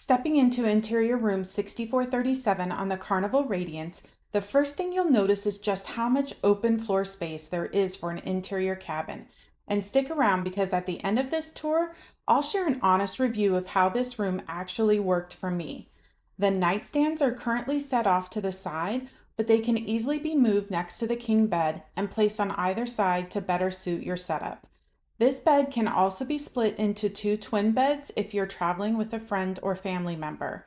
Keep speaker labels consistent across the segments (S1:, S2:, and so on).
S1: Stepping into interior room 6437 on the Carnival Radiance, the first thing you'll notice is just how much open floor space there is for an interior cabin. And stick around because at the end of this tour, I'll share an honest review of how this room actually worked for me. The nightstands are currently set off to the side, but they can easily be moved next to the king bed and placed on either side to better suit your setup. This bed can also be split into 2 twin beds if you're traveling with a friend or family member.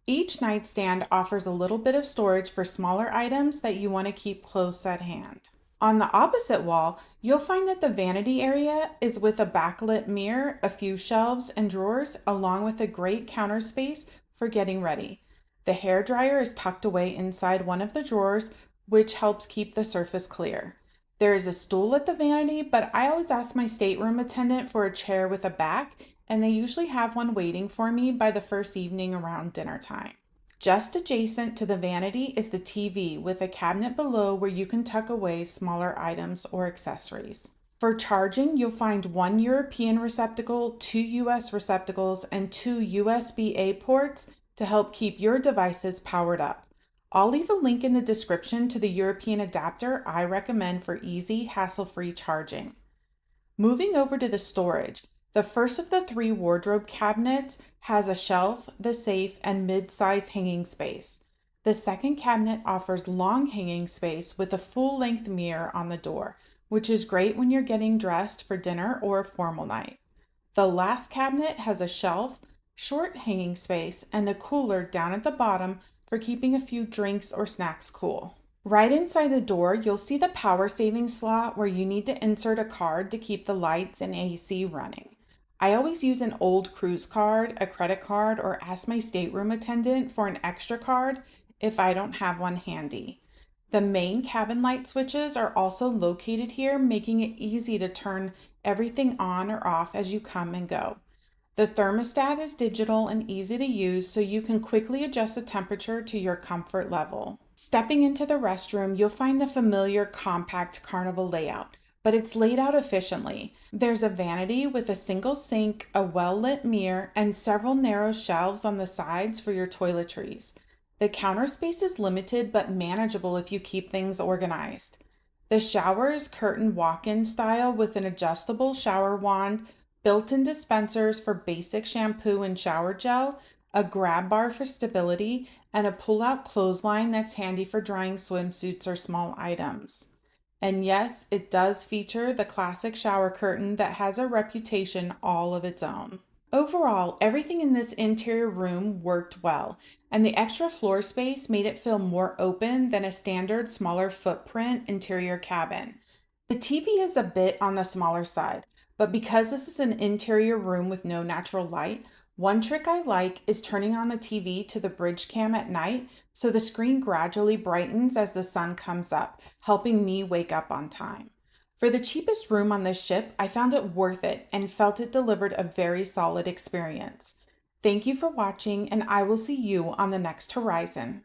S1: Each nightstand offers a little bit of storage for smaller items that you want to keep close at hand. On the opposite wall, you'll find that the vanity area is with a backlit mirror, a few shelves and drawers, along with a great counter space for getting ready. The hairdryer is tucked away inside one of the drawers, which helps keep the surface clear. There is a stool at the vanity, but I always ask my stateroom attendant for a chair with a back, and they usually have one waiting for me by the first evening around dinner time. Just adjacent to the vanity is the TV with a cabinet below where you can tuck away smaller items or accessories. For charging, you'll find 1 European receptacle, 2 US receptacles, and 2 USB-A ports to help keep your devices powered up. I'll leave a link in the description to the European adapter I recommend for easy, hassle-free charging. Moving over to the storage, the first of the 3 wardrobe cabinets has a shelf, the safe, and mid-size hanging space. The second cabinet offers long hanging space with a full-length mirror on the door, which is great when you're getting dressed for dinner or a formal night. The last cabinet has a shelf, short hanging space, and a cooler down at the bottom for keeping a few drinks or snacks cool. Right inside the door, you'll see the power saving slot where you need to insert a card to keep the lights and AC running. I always use an old cruise card, a credit card, or ask my stateroom attendant for an extra card if I don't have one handy. The main cabin light switches are also located here, making it easy to turn everything on or off as you come and go. The thermostat is digital and easy to use, so you can quickly adjust the temperature to your comfort level. Stepping into the restroom, you'll find the familiar compact Carnival layout, but it's laid out efficiently. There's a vanity with a single sink, a well-lit mirror, and several narrow shelves on the sides for your toiletries. The counter space is limited but manageable if you keep things organized. The shower is curtain walk-in style with an adjustable shower wand, built-in dispensers for basic shampoo and shower gel, a grab bar for stability, and a pull-out clothesline that's handy for drying swimsuits or small items. And yes, it does feature the classic shower curtain that has a reputation all of its own. Overall, everything in this interior room worked well, and the extra floor space made it feel more open than a standard smaller footprint interior cabin. The TV is a bit on the smaller side, but because this is an interior room with no natural light, one trick I like is turning on the TV to the bridge cam at night so the screen gradually brightens as the sun comes up, helping me wake up on time. For the cheapest room on this ship, I found it worth it and felt it delivered a very solid experience. Thank you for watching, and I will see you on the next horizon.